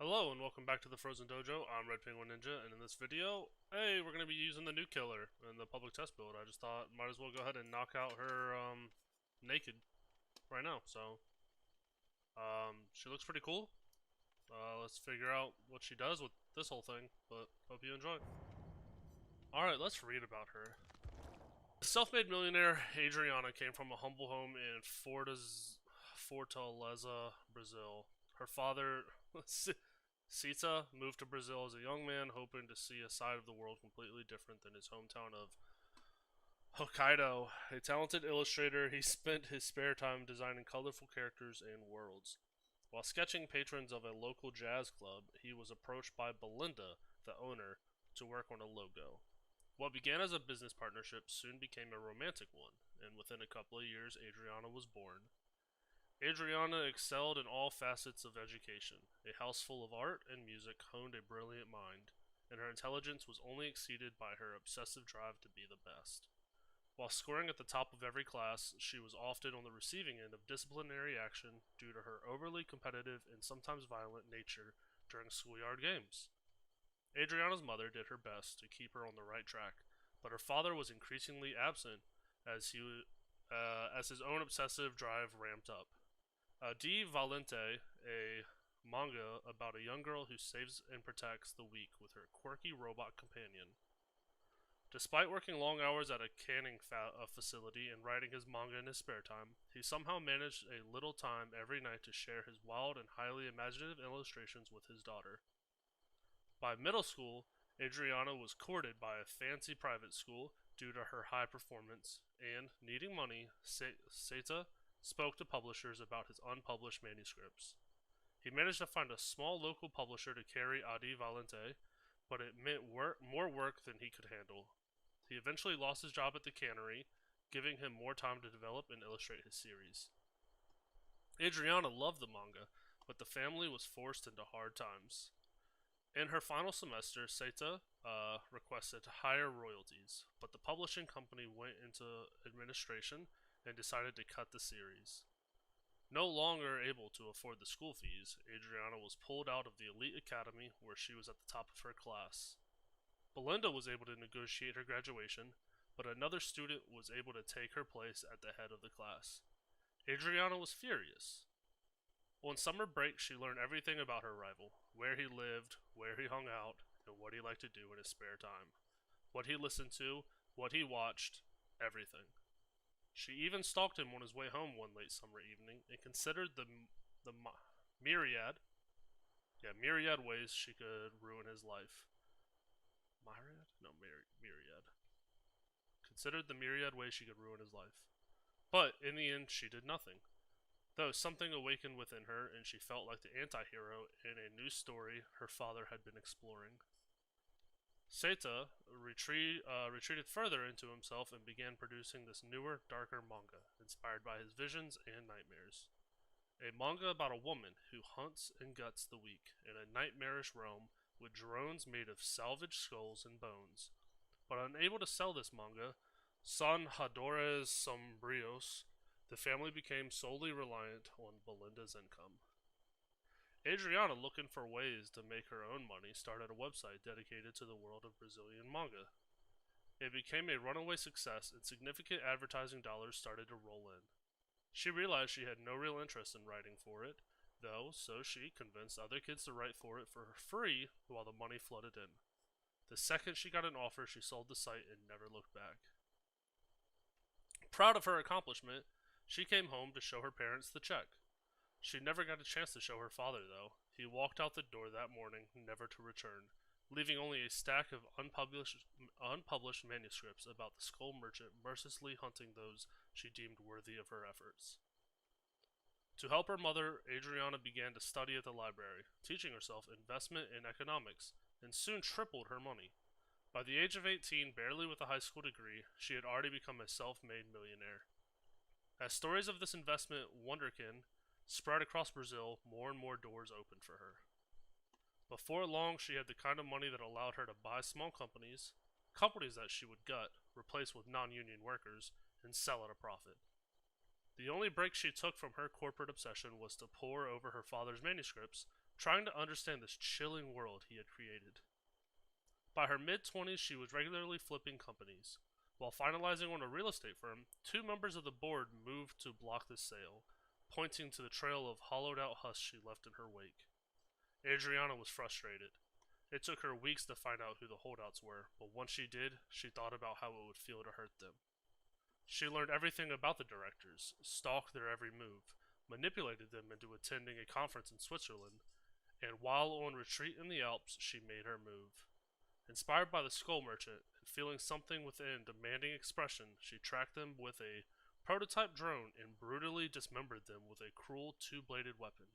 Hello and welcome back to the Frozen Dojo. I'm Red Penguin Ninja, and in this video, hey, we're going to be using the new killer in the public test build. I just thought might as well go ahead and knock out her naked right now. So she looks pretty cool. Let's figure out what she does with this whole thing, but hope you enjoy. Alright, let's read about her. Self-made millionaire Adriana came from a humble home in Fortaleza, Brazil. Her father, Sita, moved to Brazil as a young man, hoping to see a side of the world completely different than his hometown of Hokkaido. A talented illustrator, he spent his spare time designing colorful characters and worlds. While sketching patrons of a local jazz club, he was approached by Belinda, the owner, to work on a logo. What began as a business partnership soon became a romantic one, and within a couple of years, Adriana was born. Adriana excelled in all facets of education. A house full of art and music honed a brilliant mind, and her intelligence was only exceeded by her obsessive drive to be the best. While scoring at the top of every class, she was often on the receiving end of disciplinary action due to her overly competitive and sometimes violent nature during schoolyard games. Adriana's mother did her best to keep her on the right track, but her father was increasingly absent as his own obsessive drive ramped up. Di Valente, a manga about a young girl who saves and protects the weak with her quirky robot companion. Despite working long hours at a canning facility and writing his manga in his spare time, he somehow managed a little time every night to share his wild and highly imaginative illustrations with his daughter. By middle school, Adriana was courted by a fancy private school due to her high performance, and, needing money, Seta spoke to publishers about his unpublished manuscripts. He managed to find a small local publisher to carry Adi Valente, but it meant more work than he could handle. He eventually lost his job at the cannery, giving him more time to develop and illustrate his series. Adriana loved the manga, but the family was forced into hard times. In her final semester, Seta requested higher royalties, but the publishing company went into administration and decided to cut the series. No longer able to afford the school fees, Adriana was pulled out of the elite academy where she was at the top of her class. Belinda was able to negotiate her graduation, but another student was able to take her place at the head of the class. Adriana was furious. On summer break, she learned everything about her rival, where he lived, where he hung out, and what he liked to do in his spare time. What he listened to, what he watched, everything. She even stalked him on his way home one late summer evening and considered the myriad ways she could ruin his life. Myriad? No, myriad. Considered the myriad ways she could ruin his life. But in the end, she did nothing. Though something awakened within her, and she felt like the anti-hero in a new story her father had been exploring. Seta retreated further into himself and began producing this newer, darker manga, inspired by his visions and nightmares. A manga about a woman who hunts and guts the weak in a nightmarish realm with drones made of salvaged skulls and bones. But unable to sell this manga, Sanjadores Sombrios, the family became solely reliant on Belinda's income. Adriana, looking for ways to make her own money, started a website dedicated to the world of Brazilian manga. It became a runaway success, and significant advertising dollars started to roll in. She realized she had no real interest in writing for it, though, so she convinced other kids to write for it for free while the money flooded in. The second she got an offer, she sold the site and never looked back. Proud of her accomplishment, she came home to show her parents the check. She never got a chance to show her father, though. He walked out the door that morning, never to return, leaving only a stack of unpublished manuscripts about the skull merchant mercilessly hunting those she deemed worthy of her efforts. To help her mother, Adriana began to study at the library, teaching herself investment and economics, and soon tripled her money. By the age of 18, barely with a high school degree, she had already become a self-made millionaire. As stories of this investment wonderkin spread across Brazil, more and more doors opened for her. Before long, she had the kind of money that allowed her to buy small companies that she would gut, replace with non-union workers, and sell at a profit. The only break she took from her corporate obsession was to pore over her father's manuscripts, trying to understand this chilling world he had created. By her mid-20s, she was regularly flipping companies. While finalizing on a real estate firm, two members of the board moved to block the sale, pointing to the trail of hollowed-out husks she left in her wake. Adriana was frustrated. It took her weeks to find out who the holdouts were, but once she did, she thought about how it would feel to hurt them. She learned everything about the directors, stalked their every move, manipulated them into attending a conference in Switzerland, and while on retreat in the Alps, she made her move. Inspired by the skull merchant and feeling something within demanding expression, she tracked them with a prototype drone and brutally dismembered them with a cruel two-bladed weapon.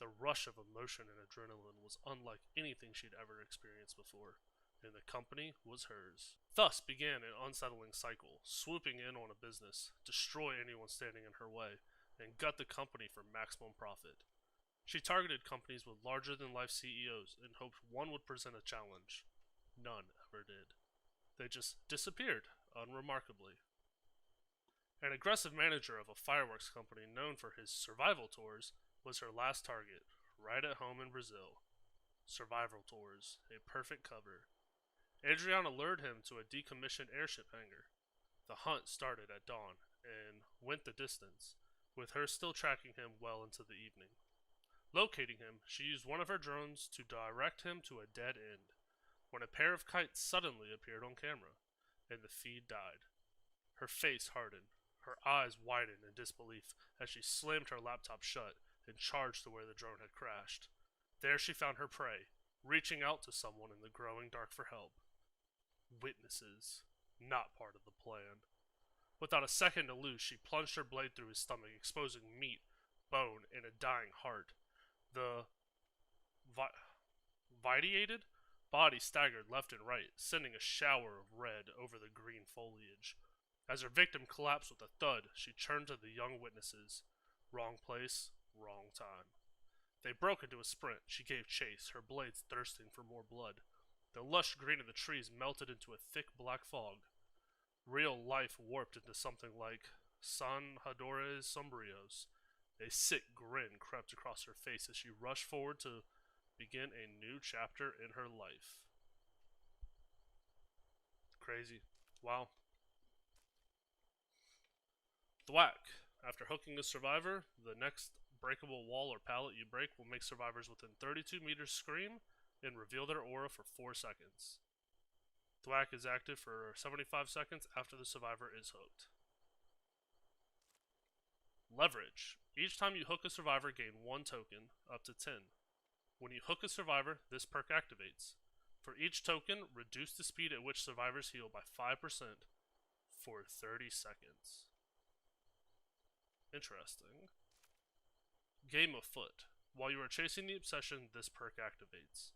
The rush of emotion and adrenaline was unlike anything she'd ever experienced before, and the company was hers. Thus began an unsettling cycle, swooping in on a business, destroy anyone standing in her way, and gut the company for maximum profit. She targeted companies with larger-than-life CEOs and hoped one would present a challenge. None ever did. They just disappeared, unremarkably. An aggressive manager of a fireworks company known for his survival tours was her last target, right at home in Brazil. Survival tours, a perfect cover. Adriana lured him to a decommissioned airship hangar. The hunt started at dawn and went the distance, with her still tracking him well into the evening. Locating him, she used one of her drones to direct him to a dead end, when a pair of kites suddenly appeared on camera, and the feed died. Her face hardened, her eyes widened in disbelief as she slammed her laptop shut and charged to where the drone had crashed. There she found her prey, reaching out to someone in the growing dark for help. Witnesses, not part of the plan. Without a second to lose, she plunged her blade through his stomach, exposing meat, bone, and a dying heart. The vitiated body staggered left and right, sending a shower of red over the green foliage. As her victim collapsed with a thud, she turned to the young witnesses. Wrong place, wrong time. They broke into a sprint. She gave chase, her blades thirsting for more blood. The lush green of the trees melted into a thick black fog. Real life warped into something like San Hadores Sombrios. A sick grin crept across her face as she rushed forward to begin a new chapter in her life. Crazy. Wow. Thwack. After hooking a survivor, the next breakable wall or pallet you break will make survivors within 32 meters scream and reveal their aura for 4 seconds. Thwack is active for 75 seconds after the survivor is hooked. Leverage. Each time you hook a survivor, gain 1 token, up to 10. When you hook a survivor, this perk activates. For each token, reduce the speed at which survivors heal by 5% for 30 seconds. Interesting. Game afoot. While you are chasing the obsession, this perk activates.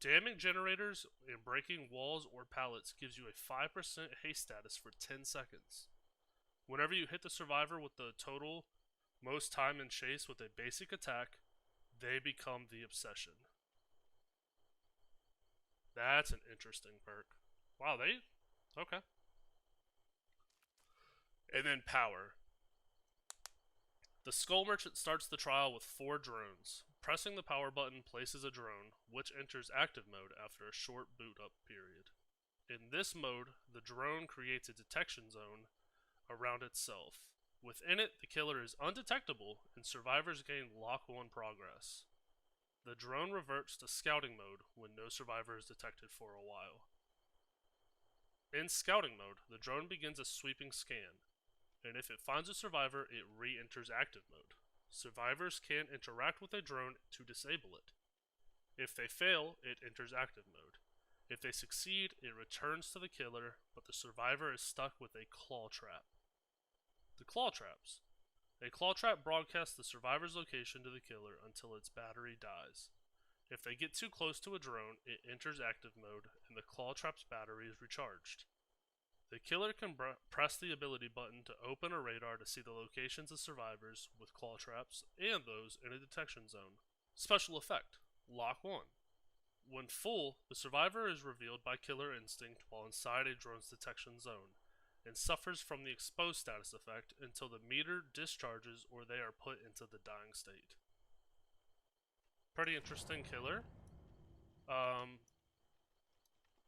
Damming generators and breaking walls or pallets gives you a 5% haste status for 10 seconds. Whenever you hit the survivor with the total most time in chase with a basic attack, they become the obsession. That's an interesting perk. Wow, okay. And then power. The Skull Merchant starts the trial with 4 drones. Pressing the power button places a drone, which enters active mode after a short boot up period. In this mode, the drone creates a detection zone around itself. Within it, the killer is undetectable, and survivors gain lock-on progress. The drone reverts to scouting mode when no survivor is detected for a while. In scouting mode, the drone begins a sweeping scan, and if it finds a survivor, it re-enters active mode. Survivors can interact with a drone to disable it. If they fail, it enters active mode. If they succeed, it returns to the killer, but the survivor is stuck with a claw trap. The claw traps. A claw trap broadcasts the survivor's location to the killer until its battery dies. If they get too close to a drone, it enters active mode, and the claw trap's battery is recharged. The killer can press the ability button to open a radar to see the locations of survivors with claw traps and those in a detection zone. Special effect, Lock On. When full, the survivor is revealed by killer instinct while inside a drone's detection zone, and suffers from the exposed status effect until the meter discharges or they are put into the dying state. pretty interesting killer.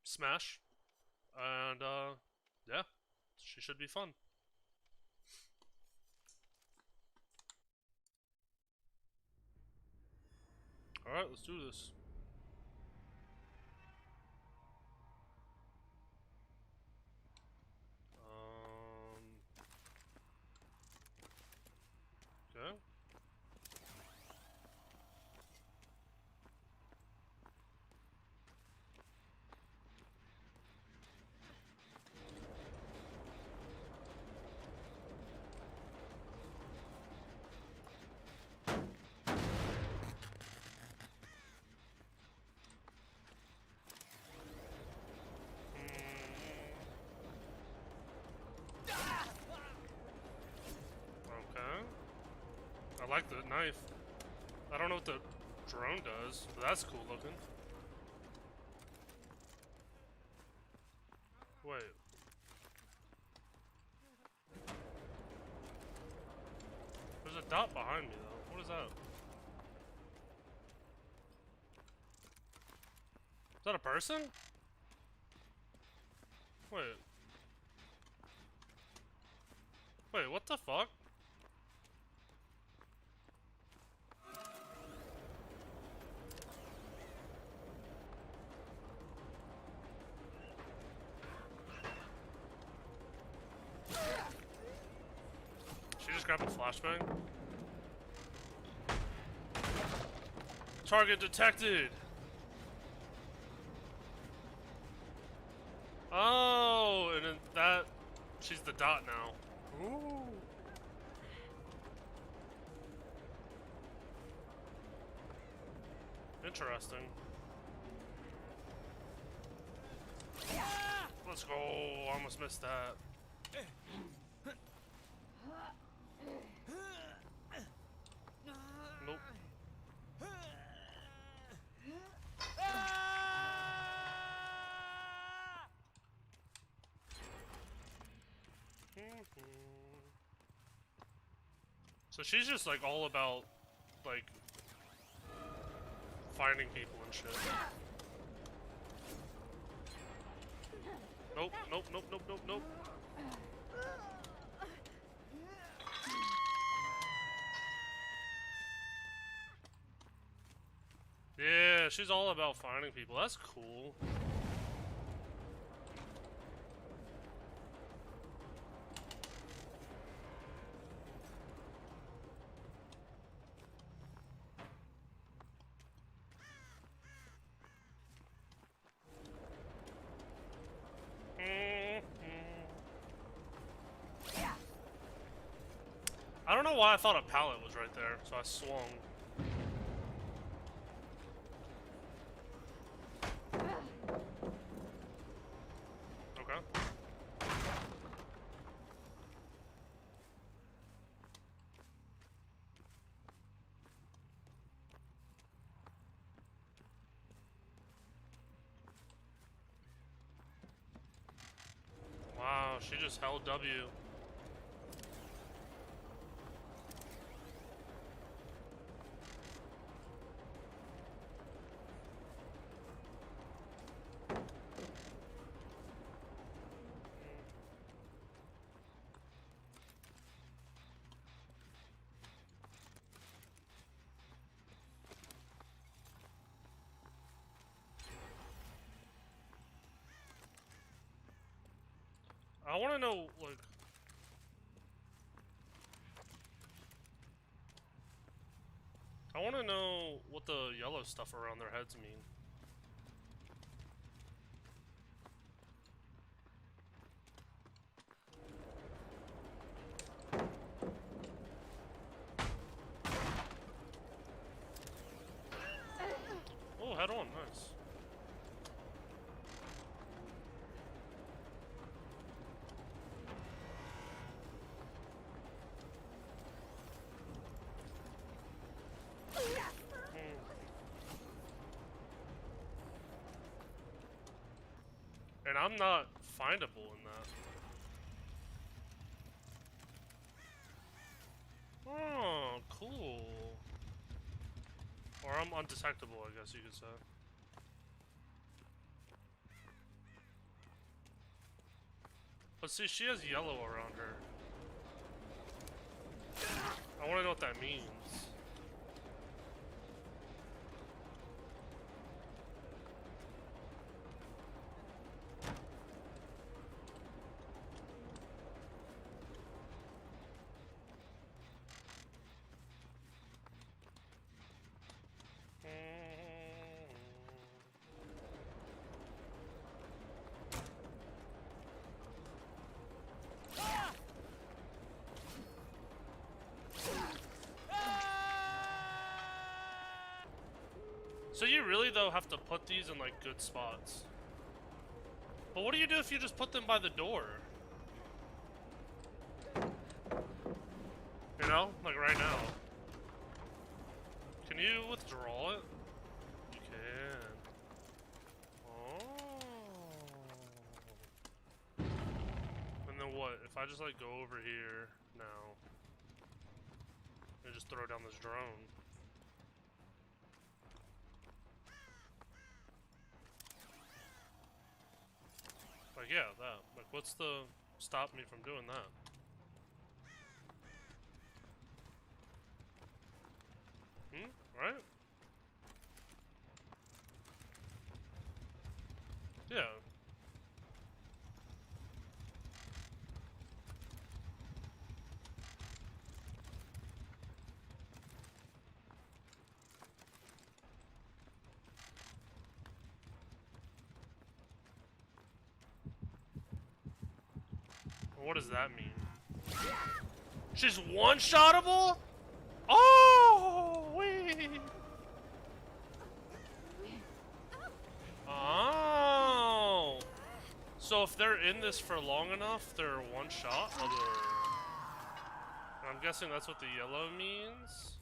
Smash. And, yeah. She should be fun. Alright, let's do this. Okay. Okay. I like the knife. I don't know what the drone does, but that's cool looking. Wait. There's a dot behind me though. What is that? Is that a person? Wait. Wait, what the fuck? She just grabbed a flashbang? Target detected! Oh, and then that... She's the dot now. Ooh. Interesting. Let's go. Almost missed that. Nope. So she's just like all about like finding people and shit. Nope, nope, nope, nope, nope, nope. Yeah, she's all about finding people. That's cool. I don't know why I thought a pallet was right there, so I swung. Okay. Wow, she just held W. I want to know, like... I want to know what the yellow stuff around their heads mean. Oh, head on, nice. And I'm not findable in that. Oh, cool. Or I'm undetectable, I guess you could say. But see, she has yellow around her. I want to know what that means. So you really, though, have to put these in, like, good spots. But what do you do if you just put them by the door? You know? Like, right now. Can you withdraw it? You can. Oh. And then what? If I just, like, go over here now and just throw down this drone. Like, yeah, that. Like, what's the stop me from doing that? Right? Yeah. What does that mean? She's one-shottable? Oh, wait. Oh. So if they're in this for long enough, they're one shot? I'm guessing that's what the yellow means?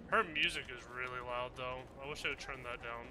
Her music is really loud, though. I wish I would turn that down.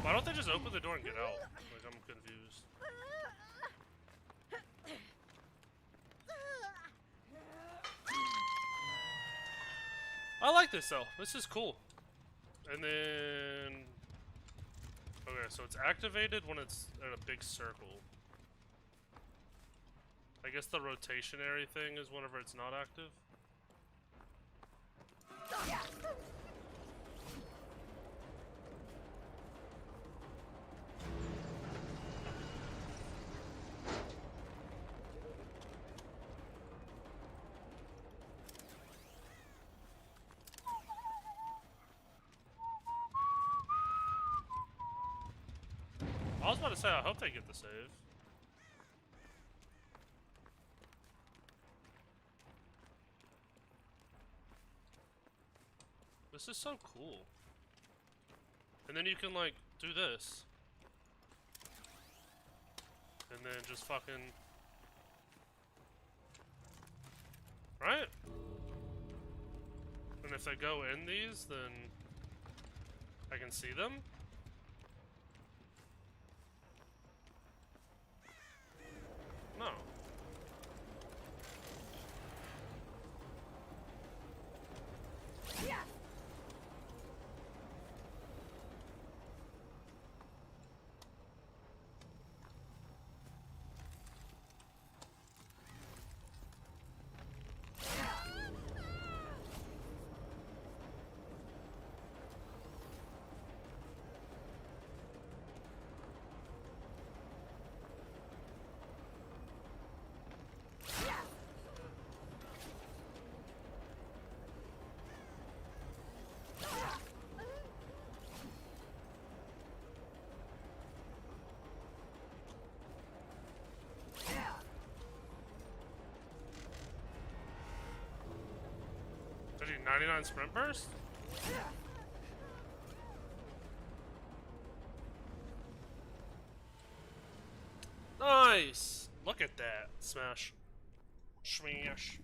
Why don't they just open the door and get out? Like, I'm confused. I like this, though. This is cool. And then... Okay, so it's activated when it's in a big circle. I guess the rotationary thing is whenever it's not active. I was about to say, I hope they get the save. This is so cool. And then you can, like, do this. And then just fucking... Right? And if I go in these, then I can see them? No. Yeah. Did he 99 sprint burst? Nice! Look at that. Smash. Smash.